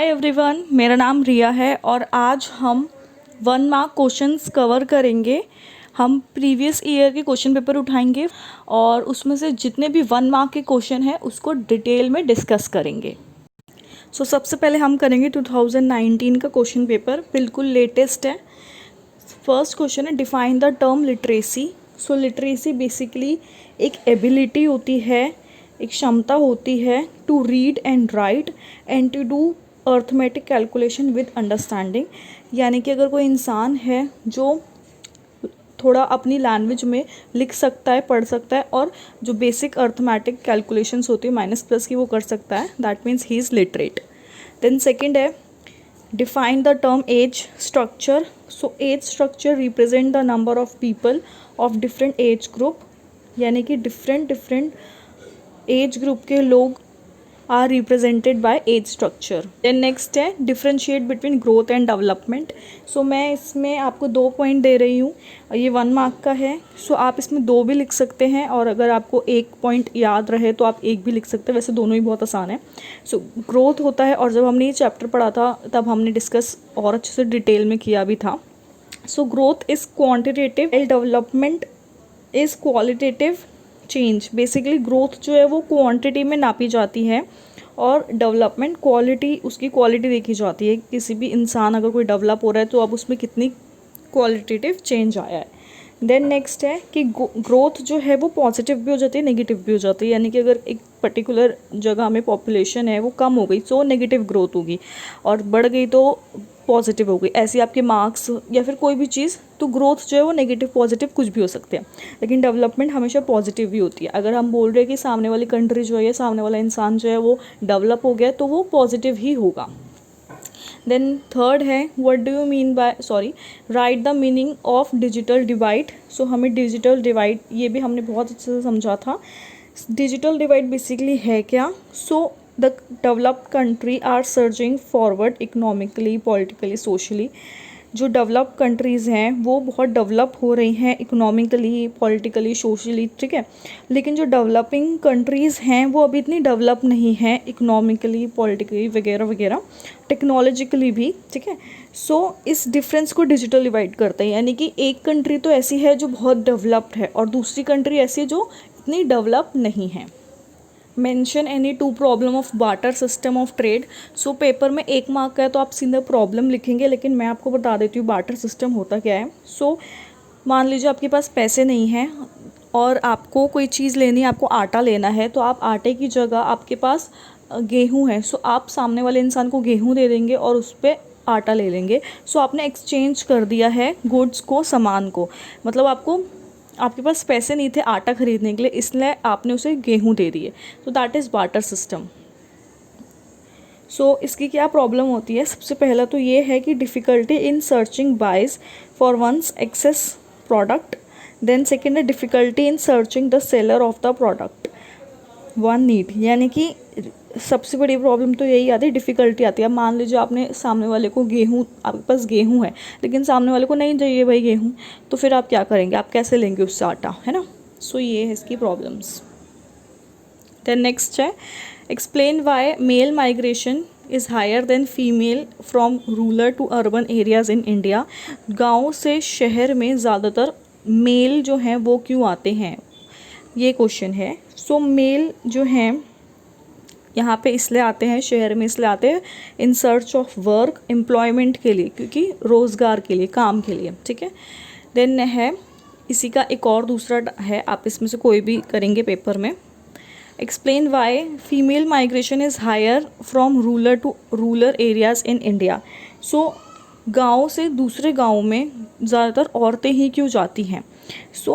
Hi everyone, मेरा नाम रिया है और आज हम 1 मार्क क्वेश्चंस कवर करेंगे। हम प्रीवियस ईयर के क्वेश्चन पेपर उठाएंगे और उसमें से जितने भी 1 मार्क के क्वेश्चन हैं उसको डिटेल में डिस्कस करेंगे। सबसे पहले हम करेंगे 2019 का क्वेश्चन पेपर, बिल्कुल लेटेस्ट है। फर्स्ट क्वेश्चन है, define the term literacy. Literacy basically एक एबिलिटी होती है, एक क्षमता होती है to read and write and to do arithmetic calculation with understanding. यानी कि अगर कोई इंसान है जो थोड़ा अपनी लैंग्वेज में लिख सकता है, पढ़ सकता है और जो बेसिक अर्थमेटिक कैलकुलेशंस होती है माइनस प्लस की वो कर सकता है, that means he is literate. Then second है, define the term age structure. Age structure represent the number of people of different age group, यानी कि डिफरेंट एज ग्रुप के लोग are represented by age structure. Then next है, differentiate between growth and development. मैं इसमें आपको 2 point दे रही हूँ, ये 1 मार्क का है। आप इसमें 2 भी लिख सकते हैं और अगर आपको 1 पॉइंट याद रहे तो आप 1 भी लिख सकते हैं, वैसे दोनों ही बहुत आसान है। ग्रोथ होता है और जब हमने ये चैप्टर पढ़ा था तब हमने डिस्कस और अच्छे से डिटेल में किया भी था। Growth is quantitative, development is qualitative change. Basically growth जो है वो क्वांटिटी में नापी जाती है और डेवलपमेंट क्वालिटी, उसकी क्वालिटी देखी जाती है। किसी भी इंसान अगर कोई डेवलप हो रहा है तो अब उसमें कितनी क्वालिटेटिव चेंज आया है। देन नेक्स्ट है कि ग्रोथ जो है वो पॉजिटिव भी हो जाती है, नेगेटिव भी हो जाती है। यानी कि अगर एक पर्टिकुलर जगह में पॉपुलेशन है वो कम हो गई तो नेगेटिव ग्रोथ होगी और बढ़ गई तो पॉजिटिव हो गई। ऐसे आपके मार्क्स या फिर कोई भी चीज़, तो ग्रोथ जो है वो नेगेटिव पॉजिटिव कुछ भी हो सकते हैं, लेकिन डेवलपमेंट हमेशा पॉजिटिव भी होती है। अगर हम बोल रहे हैं कि सामने वाली कंट्री जो है, सामने वाला इंसान जो है वो डेवलप हो गया तो वो पॉजिटिव ही होगा। देन थर्ड है, what do you mean by, right the meaning of digital divide. हमें डिजिटल डिवाइड ये भी हमने बहुत अच्छे से समझा था। डिजिटल डिवाइड बेसिकली है क्या? The developed country are surging forward economically, politically, socially. जो डेवलप्ड कंट्रीज़ हैं वो बहुत डेवलप हो रही हैं इकोनॉमिकली, पॉलिटिकली, सोशली, ठीक है। लेकिन जो डेवलपिंग कंट्रीज़ हैं वो अभी इतनी डेवलप नहीं हैं इकोनॉमिकली, पॉलिटिकली वगैरह वगैरह, टेक्नोलॉजिकली भी, ठीक है। इस डिफरेंस को डिजिटल डिवाइड करते हैं। यानी कि एक कंट्री तो ऐसी है जो बहुत डेवलप्ड है और दूसरी कंट्री ऐसी है जो इतनी डेवलप नहीं है। Mention any 2 problem of barter system of trade. Paper में 1 मार्क का है तो आप सीधा प्रॉब्लम लिखेंगे, लेकिन मैं आपको बता देती हूँ बार्टर सिस्टम होता क्या है। मान लीजिए आपके पास पैसे नहीं हैं और आपको कोई चीज़ लेनी है, आपको आटा लेना है, तो आप आटे की जगह आपके पास गेहूँ है, आप सामने वाले इंसान को गेहूँ दे देंगे और उस पर आटा ले लेंगे। आपने एक्सचेंज कर दिया है गुड्स को, सामान को। मतलब आपके पास पैसे नहीं थे आटा खरीदने के लिए, इसलिए आपने उसे गेहूं दे दिए, तो दैट इज़ बार्टर सिस्टम। इसकी क्या प्रॉब्लम होती है? सबसे पहला तो ये है कि difficulty in searching buyers for one's excess product. Then second है difficulty in searching the seller of the product one need. यानी कि सबसे बड़ी प्रॉब्लम तो यही आती है, डिफ़िकल्टी आती है। मान लीजिए आपने सामने वाले को गेहूँ, आपके पास गेहूँ है लेकिन सामने वाले को नहीं चाहिए भाई गेहूँ, तो फिर आप क्या करेंगे? आप कैसे लेंगे उससे आटा, है ना। ये है इसकी प्रॉब्लम्स। देन नेक्स्ट है, explain why male migration is higher than female from rural to urban areas in India. गाँव से शहर में ज़्यादातर मेल जो हैं वो क्यों आते हैं, ये क्वेश्चन है। मेल जो हैं यहाँ पे इसलिए आते हैं, शहर में इसलिए आते हैं in search of work, employment के लिए, क्योंकि रोज़गार के लिए, काम के लिए, ठीक है। देन है इसी का एक और दूसरा है, आप इसमें से कोई भी करेंगे पेपर में। Explain why female migration is higher from rural to rural areas in India. गाँव से दूसरे गाँव में ज़्यादातर औरतें ही क्यों जाती हैं?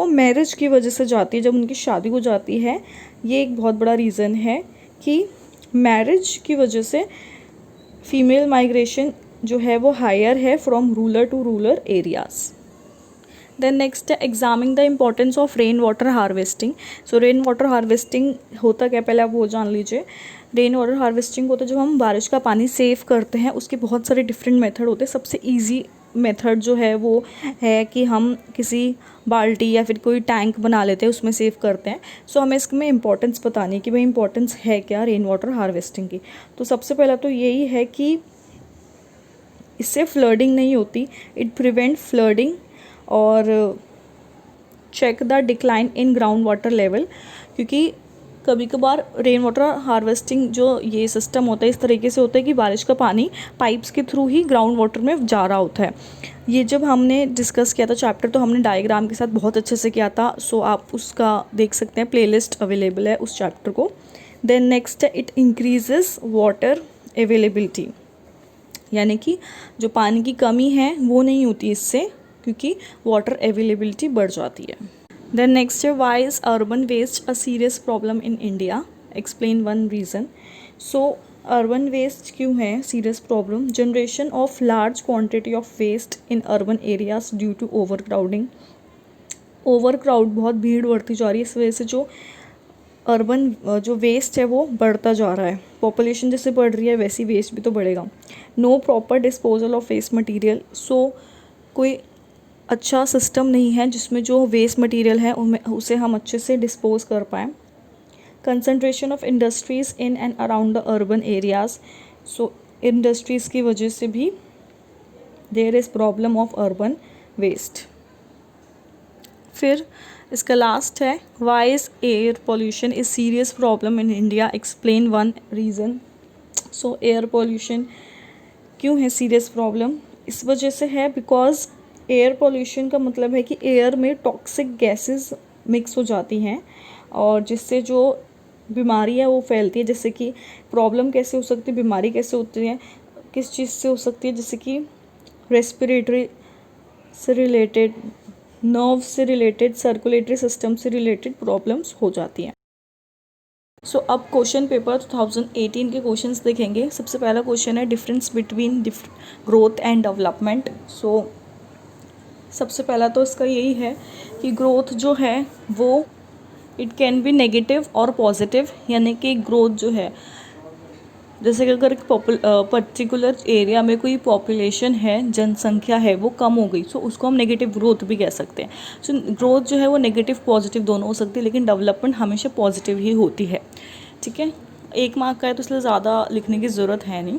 मैरिज की वजह से जाती है, जब उनकी शादी हो जाती है, ये एक बहुत बड़ा रीज़न है कि मैरिज की वजह से फीमेल माइग्रेशन जो है वो हायर है from rural to rural areas. Then next है, examining the importance of rain water harvesting. Rain water harvesting होता क्या, पहले आप वो जान लीजिए। रेन वाटर हार्वेस्टिंग होता है जब हम बारिश का पानी सेव करते हैं। उसके बहुत सारे डिफरेंट मेथड होते हैं। सबसे ईजी मेथड जो है वो है कि हम किसी बाल्टी या फिर कोई टैंक बना लेते हैं, उसमें सेव करते हैं। हमें इसमें इंपॉर्टेंस बतानी है कि भाई इंपॉर्टेंस है क्या रेन वाटर हार्वेस्टिंग की। तो सबसे पहला तो यही है कि इससे फ्लडिंग नहीं होती, इट प्रिवेंट फ्लडिंग और check the decline in ground water level, क्योंकि कभी कभार रेन वाटर हार्वेस्टिंग जो ये सिस्टम होता है इस तरीके से होता है कि बारिश का पानी पाइप्स के थ्रू ही ग्राउंड वाटर में जा रहा होता है। ये जब हमने डिस्कस किया था चैप्टर तो हमने डायग्राम के साथ बहुत अच्छे से किया था, सो आप उसका देख सकते हैं, प्लेलिस्ट अवेलेबल है उस चैप्टर को। देन नेक्स्ट है इट इंक्रीजेस वाटर अवेलेबिलिटी, यानी कि जो पानी की कमी है वो नहीं होती इससे, क्योंकि वाटर अवेलेबिलिटी बढ़ जाती है। देन नेक्स्ट है why is urban waste a serious problem in India, explain one reason. So urban waste क्यों है serious problem? Generation of large quantity of waste in urban areas due to overcrowding. Overcrowd, बहुत भीड़ बढ़ती जा रही है, इस वजह से जो अर्बन जो वेस्ट है वो बढ़ता जा रहा है। पॉपुलेशन जैसे बढ़ रही है वैसी वेस्ट भी तो बढ़ेगा। No proper disposal of waste material, so कोई अच्छा सिस्टम नहीं है जिसमें जो वेस्ट मटेरियल है उसे हम अच्छे से डिस्पोज कर पाएँ। Concentration of industries in and around the urban areas, so industries की वजह से भी there is problem of urban waste. फिर इसका लास्ट है why is air pollution is serious problem in India, explain one reason. So air pollution क्यों है serious problem? इस वजह से है बिकॉज एयर पोल्यूशन का मतलब है कि एयर में टॉक्सिक गैसेस मिक्स हो जाती हैं और जिससे जो बीमारी है वो फैलती है। जैसे कि प्रॉब्लम कैसे हो सकती है, बीमारी कैसे होती है, किस चीज़ से हो सकती है, जैसे कि रेस्पिरेटरी से रिलेटेड, नर्व से रिलेटेड, सर्कुलेटरी सिस्टम से रिलेटेड प्रॉब्लम्स हो जाती हैं। सो अब क्वेश्चन पेपर 2018 के क्वेश्चंस देखेंगे। सबसे पहला क्वेश्चन है difference between growth and development. So सबसे पहला तो इसका यही है कि ग्रोथ जो है वो इट कैन बी नेगेटिव और पॉजिटिव, यानी कि ग्रोथ जो है जैसे कि अगर एक पर्टिकुलर एरिया में कोई पॉपुलेशन है, जनसंख्या है वो कम हो गई, सो उसको हम नेगेटिव ग्रोथ भी कह सकते हैं। सो ग्रोथ जो है वो नेगेटिव पॉजिटिव दोनों हो सकती है, लेकिन डेवलपमेंट हमेशा पॉजिटिव ही होती है। ठीक है, 1 मार्क का है तो इसलिए ज़्यादा लिखने की ज़रूरत है नहीं।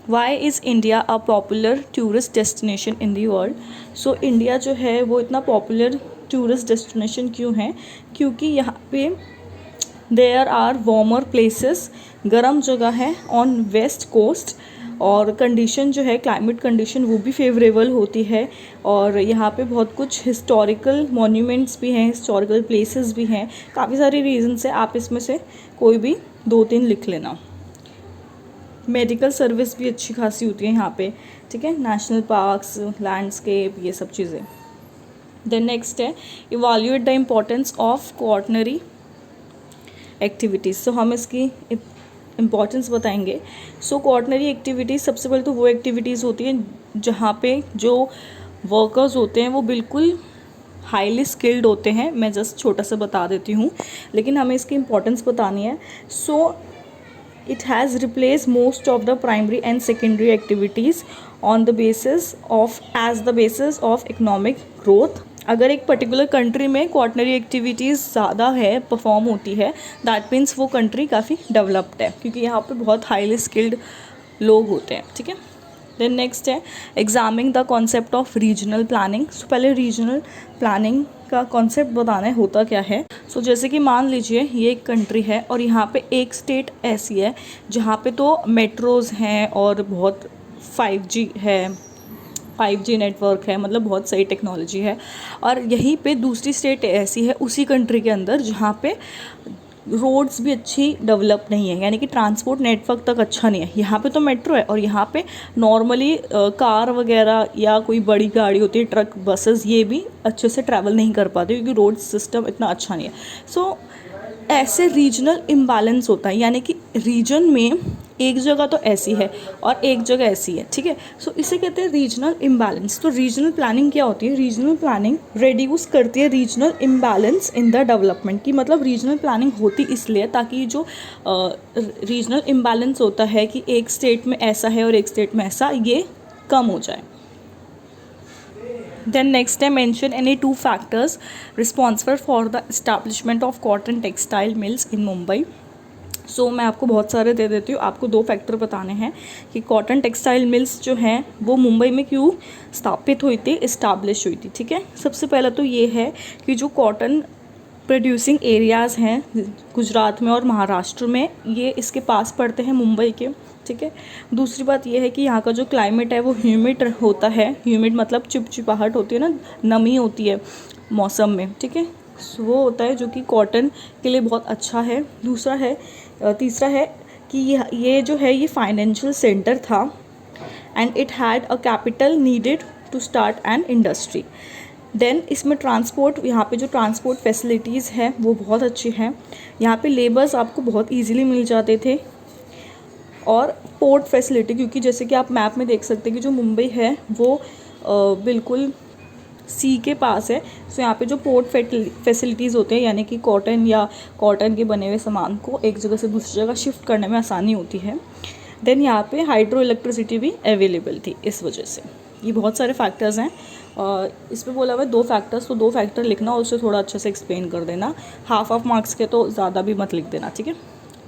Why is India a popular tourist destination in the world? So India जो है वो इतना पॉपुलर टूरिस्ट डेस्टिनेशन क्यों है? क्योंकि यहाँ पे देयर आर वार्मर प्लेसेस, गर्म जगह है ऑन वेस्ट कोस्ट, और कंडीशन जो है क्लाइमेट कंडीशन वो भी फेवरेबल होती है, और यहाँ पे बहुत कुछ हिस्टोरिकल मॉन्यूमेंट्स भी हैं, हिस्टोरिकल प्लेसेस भी हैं। काफ़ी सारी रीजन है, आप इसमें से कोई भी 2-3 लिख लेना। मेडिकल सर्विस भी अच्छी खासी होती है यहाँ पे। ठीक है, नेशनल पार्क्स, लैंडस्केप, ये सब चीज़ें। देन नेक्स्ट है evaluate the importance of coordinary activities. So हम इसकी इम्पॉर्टेंस बताएंगे। सो कोऑर्डिनरी एक्टिविटीज़ सबसे पहले तो वो एक्टिविटीज़ होती हैं जहाँ पे जो वर्कर्स होते हैं वो बिल्कुल हाईली स्किल्ड होते हैं। मैं जस्ट छोटा सा बता देती हूँ, लेकिन हमें इसकी इम्पोर्टेंस बतानी है। सो it has replaced most of the primary and secondary activities on the basis of economic growth। अगर एक पर्टिकुलर कंट्री में कोऑर्डिनरी एक्टिविटीज़ ज़्यादा है, परफॉर्म होती है, दैट मीन्स वो कंट्री काफ़ी डेवलप्ड है, क्योंकि यहाँ पे बहुत हाईली स्किल्ड लोग होते हैं। ठीक है, देन नेक्स्ट है examining the concept of regional planning. So पहले रीजनल प्लानिंग का कॉन्सेप्ट बताना है होता क्या है। सो जैसे कि मान लीजिए ये एक कंट्री है और यहाँ पे एक स्टेट ऐसी है जहाँ पे तो मेट्रोज़ हैं और बहुत 5G है, 5G नेटवर्क है, मतलब बहुत सही टेक्नोलॉजी है। और यहीं पे दूसरी स्टेट ऐसी है उसी कंट्री के अंदर जहाँ पे रोड्स भी अच्छी डेवलप नहीं है, यानी कि ट्रांसपोर्ट नेटवर्क तक अच्छा नहीं है। यहाँ पे तो मेट्रो है और यहाँ पे नॉर्मली कार वगैरह या कोई बड़ी गाड़ी होती है, ट्रक, बसेस, ये भी अच्छे से ट्रैवल नहीं कर पाते क्योंकि रोड सिस्टम इतना अच्छा नहीं है। सो ऐसे रीजनल इम्बैलेंस होता है, यानी कि रीजन में एक जगह तो ऐसी है और एक जगह ऐसी है। ठीक है, सो इसे कहते हैं रीजनल इम्बैलेंस। तो रीजनल प्लानिंग क्या होती है? रीजनल प्लानिंग रिड्यूस करती है regional imbalance in the development की। मतलब रीजनल प्लानिंग होती इसलिए ताकि जो रीजनल इम्बैलेंस होता है कि एक स्टेट में ऐसा है और एक स्टेट में ऐसा, ये कम हो जाए। Then next I mention any 2 factors responsible for the establishment of cotton textile mills in Mumbai. सो मैं आपको बहुत सारे दे देती हूँ। आपको 2 फैक्टर बताने हैं कि कॉटन टेक्सटाइल मिल्स जो हैं वो मुंबई में क्यों स्थापित हुई थी, इस्टाब्लिश हुई थी। ठीक है, सबसे पहला तो ये है कि जो कॉटन प्रोड्यूसिंग एरियाज़ हैं गुजरात में और महाराष्ट्र में, ये इसके पास पड़ते हैं मुंबई के। ठीक है, दूसरी बात ये है कि यहाँ का जो क्लाइमेट है वो ह्यूमिड होता है। ह्यूमिड मतलब चिपचिपाहट होती है ना, नमी होती है मौसम में। ठीक है, वो होता है जो कि कॉटन के लिए बहुत अच्छा है। तीसरा है कि ये जो है ये फाइनेंशियल सेंटर था and it had a capital needed to start an industry. Then इसमें ट्रांसपोर्ट, यहाँ पे जो ट्रांसपोर्ट फैसिलिटीज़ हैं वो बहुत अच्छी हैं। यहाँ पे लेबर्स आपको बहुत इजीली मिल जाते थे। और पोर्ट फैसिलिटी, क्योंकि जैसे कि आप मैप में देख सकते हैं कि जो मुंबई है वो बिल्कुल सी के पास है। सो यहाँ पे जो पोर्ट फैसिलिटीज़ होते हैं, यानी कि कॉटन या कॉटन के बने हुए सामान को एक जगह से दूसरी जगह शिफ्ट करने में आसानी होती है। देन यहाँ पे हाइड्रो इलेक्ट्रिसिटी भी अवेलेबल थी इस वजह से। ये बहुत सारे फैक्टर्स हैं और इस पर बोला हुआ है 2 फैक्टर्स, तो 2 फैक्टर लिखना और उसे थोड़ा अच्छे से एक्सप्लेन कर देना। हाफ मार्क्स के तो ज़्यादा भी मत लिख देना। ठीक है,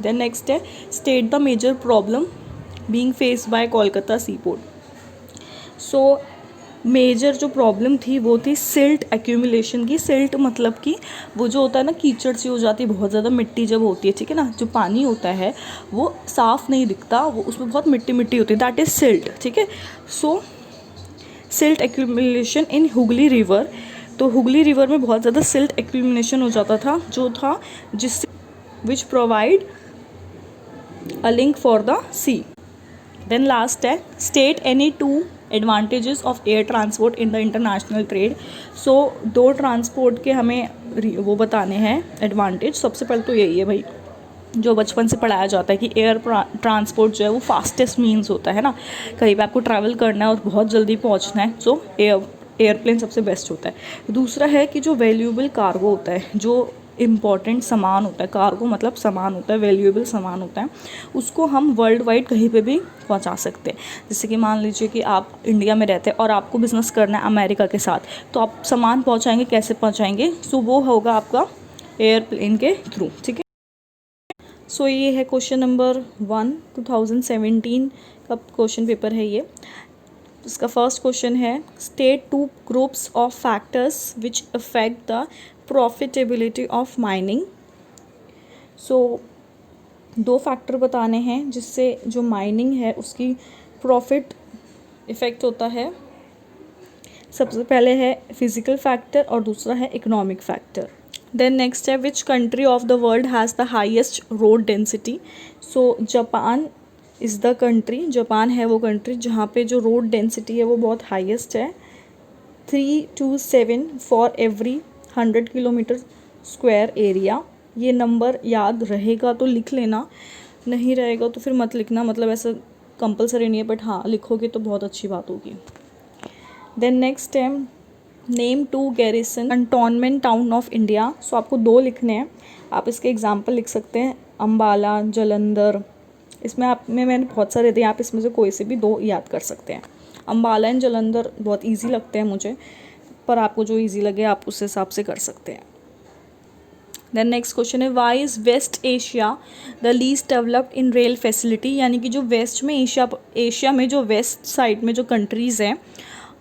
देन नेक्स्ट है state the major problem being faced by Kolkata sea port. So major जो प्रॉब्लम थी वो थी सिल्ट एक्यूमुलेशन की। सिल्ट मतलब कि वो जो होता है ना, कीचड़ सी हो जाती है, बहुत ज़्यादा मिट्टी जब होती है। ठीक है ना, जो पानी होता है वो साफ़ नहीं दिखता, वो उसमें बहुत मिट्टी मिट्टी होती है, दैट इज़ सिल्ट। ठीक है, so silt accumulation in Hooghly river. तो हुगली रिवर में बहुत ज़्यादा सिल्ट एक्यूमुलेशन हो जाता था, जो था जिससे which provide a link for the sea. Then last है state any 2 advantages of air transport in the international trade. So 2 transport के हमें वो बताने हैं एडवांटेज। सबसे पहले तो यही है भाई, जो बचपन से पढ़ाया जाता है कि एयर ट्रांसपोर्ट जो है वो फास्टेस्ट मीन्स होता है ना, कहीं पे आपको ट्रैवल करना है और बहुत जल्दी पहुंचना है, सो एयरप्लेन सबसे बेस्ट होता है। दूसरा है कि जो वैल्यूएबल कार्गो होता है, जो इम्पॉर्टेंट सामान होता है, कार्गो मतलब सामान होता है, वैल्यूएबल सामान होता है, उसको हम वर्ल्ड वाइड कहीं पे भी पहुंचा सकते हैं। जैसे कि मान लीजिए कि आप इंडिया में रहते हैं और आपको बिज़नेस करना है अमेरिका के साथ, तो आप सामान पहुंचाएंगे, कैसे पहुंचाएंगे? सो वो होगा आपका एयरप्लेन के थ्रू। ठीक है, सो ये है क्वेश्चन नंबर 1 2017 का क्वेश्चन पेपर है ये। इसका फर्स्ट क्वेश्चन है state 2 groups of factors which affect the profitability of mining. So 2 factor बताने हैं जिससे जो माइनिंग है उसकी प्रॉफिट इफ़ेक्ट होता है। सबसे पहले है फिजिकल फैक्टर और दूसरा है इकोनॉमिक फैक्टर। देन नेक्स्ट है which country of the world has the highest road density. So Japan is the country, Japan है वो कंट्री जहाँ पे जो रोड डेंसिटी है वो बहुत हाईएस्ट है, 327 for every 100 kilometre square area. ये नंबर याद रहेगा तो लिख लेना, नहीं रहेगा तो फिर मत लिखना, मतलब ऐसा कंपलसरी नहीं है, बट हाँ लिखोगे तो बहुत अच्छी बात होगी। देन नेक्स्ट है name 2 garrison cantonment town of India. So आपको 2 लिखने हैं, आप इसके एग्जाम्पल लिख सकते हैं, अम्बाला, जालंधर। इसमें मैंने बहुत सारे दिए, आप इसमें से कोई से भी 2 याद कर सकते हैं। अम्बाला एंड जालंधर बहुत इजी लगते हैं मुझे, पर आपको जो इजी लगे आप उस हिसाब से कर सकते हैं। देन नेक्स्ट क्वेश्चन है why is West Asia the least developed in rail facility. यानी कि जो वेस्ट में एशिया में जो वेस्ट साइड में जो कंट्रीज़ हैं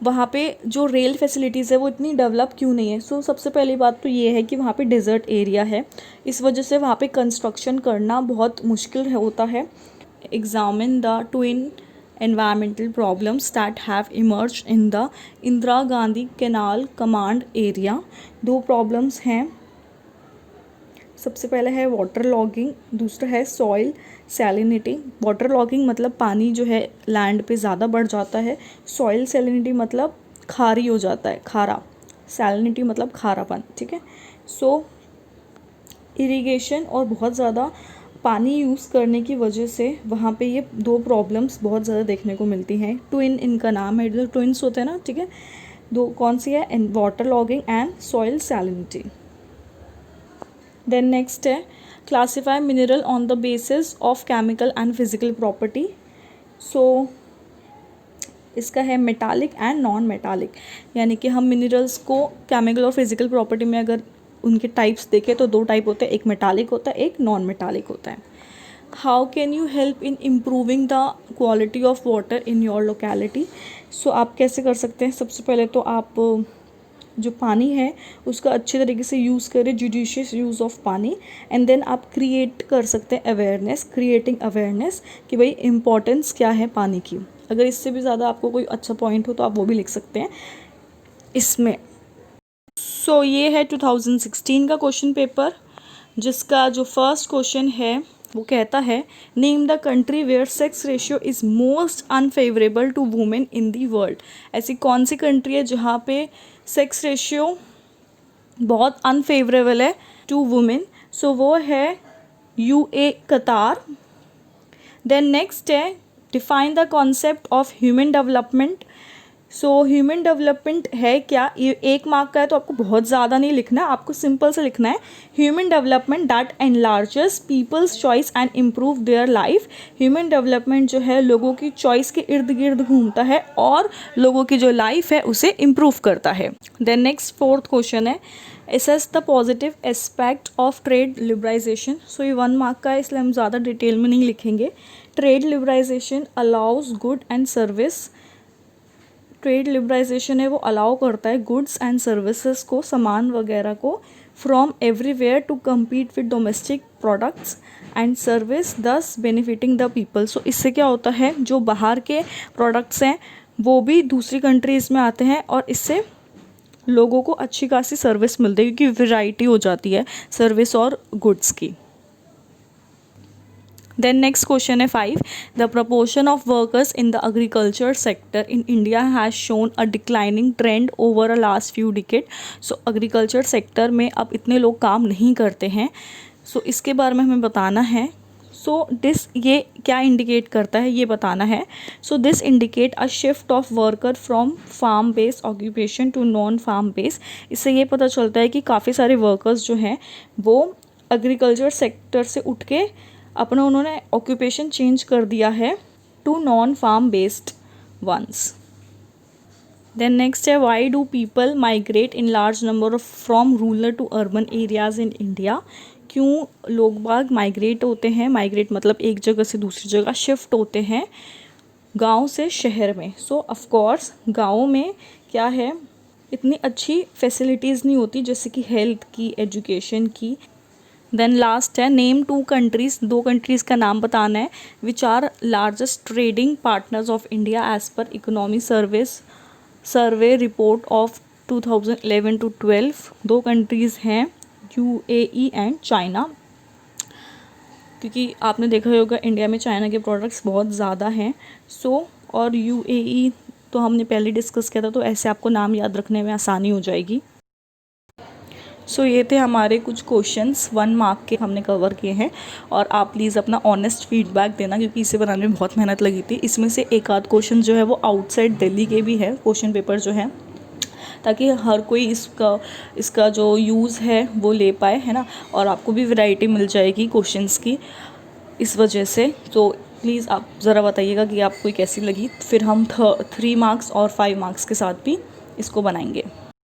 वहाँ पे जो रेल फैसिलिटीज़ है वो इतनी डेवलप क्यों नहीं है। सो सबसे पहली बात तो ये है कि वहाँ पे डेजर्ट एरिया है, इस वजह से वहाँ पे कंस्ट्रक्शन करना बहुत मुश्किल होता है। Examine the twin environmental problems that have emerged in the Indira Gandhi canal command area. 2 problems हैं, सबसे पहले है वाटर लॉगिंग, दूसरा है सॉइल सैलिनिटी। वाटर लॉगिंग मतलब पानी जो है लैंड पे ज़्यादा बढ़ जाता है, सॉइल सैलिनिटी मतलब खारी हो जाता है, खारा, सैलिनिटी मतलब खारापन। ठीक है, सो इरिगेशन और बहुत ज़्यादा पानी यूज़ करने की वजह से वहाँ पे ये 2 प्रॉब्लम्स बहुत ज़्यादा देखने को मिलती हैं। ट्विन इनका नाम है, जो ट्विन्स होते हैं ना, ठीक है, 2 कौन सी है, waterlogging and soil salinity. Then next है classify mineral on the basis of chemical and physical property. So इसका है मेटालिक एंड नॉन मेटालिक, यानी कि हम मिनरल्स को केमिकल और फिजिकल प्रॉपर्टी में अगर उनके टाइप्स देखें तो 2 टाइप होते हैं, एक मेटालिक होता है, एक नॉन मेटालिक होता है। How can you help in improving the quality of water in your locality. So आप कैसे कर सकते हैं, सबसे पहले तो आप जो पानी है उसका अच्छे तरीके से यूज़ करें, जुडिशियस यूज़ ऑफ पानी। एंड देन आप क्रिएट कर सकते हैं अवेयरनेस, क्रिएटिंग अवेयरनेस कि भाई इम्पोर्टेंस क्या है पानी की। अगर इससे भी ज़्यादा आपको कोई अच्छा पॉइंट हो तो आप वो भी लिख सकते हैं इसमें। सो ये है 2016 का क्वेश्चन पेपर, जिसका जो फर्स्ट क्वेश्चन है वो कहता है name the country where sex ratio is most unfavourable to women in the world. ऐसी कौन सी कंट्री है जहाँ पे सेक्स रेशियो बहुत अनफेवरेबल है टू वुमेन। सो वो है यूए कतार। देन नेक्स्ट है define the concept of human development. So human development है क्या, ये 1 मार्क का है तो आपको बहुत ज़्यादा नहीं लिखना है, आपको सिंपल से लिखना है human development that enlarges people's choice and improve their life. Human development जो है लोगों की चॉइस के इर्द गिर्द घूमता है और लोगों की जो लाइफ है उसे इम्प्रूव करता है। देन नेक्स्ट 4th क्वेश्चन है assess the positive aspect of trade liberalisation. So ये 1 मार्क का है इसलिए हम ज़्यादा डिटेल में नहीं लिखेंगे। Trade liberalisation allows good and service. Trade liberalisation है वो अलाउ करता है गुड्स एंड सर्विसेज को, सामान वगैरह को, from everywhere to compete with domestic products and service thus benefiting the people. So इससे क्या होता है जो बाहर के प्रोडक्ट्स हैं वो भी दूसरी कंट्रीज़ में आते हैं और इससे लोगों को अच्छी खासी सर्विस मिलती है क्योंकि वैरायटी हो जाती है सर्विस और गुड्स की। Then next question है 5. The proportion of workers in the agriculture sector in India has shown a declining trend over a last few decades. So agriculture sector में अब इतने लोग काम नहीं करते हैं। So इसके बारे में हमें बताना है। So this ये क्या इंडिकेट करता है ये बताना है। So this indicate a shift of worker from farm based occupation to non farm based. इससे ये पता चलता है कि काफ़ी सारे वर्कर्स जो हैं वो एग्रीकल्चर सेक्टर से उठ के अपना उन्होंने ऑक्यूपेशन चेंज कर दिया है to non farm based ones. Then next है why do people migrate in large number from rural to urban areas in India. क्यों लोग बाग माइग्रेट होते हैं, माइग्रेट मतलब एक जगह से दूसरी जगह शिफ्ट होते हैं गांव से शहर में। सो ऑफकोर्स गाँव में क्या है इतनी अच्छी फैसिलिटीज़ नहीं होती जैसे कि हेल्थ की, एजुकेशन की। देन लास्ट है नेम 2 कंट्रीज़, 2 कंट्रीज़ का नाम बताना है which are largest trading partners of India as per economy survey report of 2011 to 12। 2 countries हैं यूएई एंड चाइना, क्योंकि आपने देखा होगा इंडिया में चाइना के प्रोडक्ट्स बहुत ज़्यादा हैं। सो और यूएई तो हमने पहले डिस्कस किया था, तो ऐसे आपको नाम याद रखने में आसानी हो जाएगी। सो ये थे हमारे कुछ क्वेश्चंस 1 मार्क के हमने कवर किए हैं और आप प्लीज़ अपना ऑनेस्ट फीडबैक देना क्योंकि इसे बनाने में बहुत मेहनत लगी थी। इसमें से एक आध क्वेश्चन जो है वो आउटसाइड दिल्ली के भी है क्वेश्चन पेपर जो है, ताकि हर कोई इसका जो यूज़ है वो ले पाए, है ना, और आपको भी वैरायटी मिल जाएगी क्वेश्चंस की इस वजह से। तो प्लीज़ आप ज़रा बताइएगा कि आपको कैसी लगी, फिर हम 3 मार्क्स और 5 मार्क्स के साथ भी इसको बनाएंगे।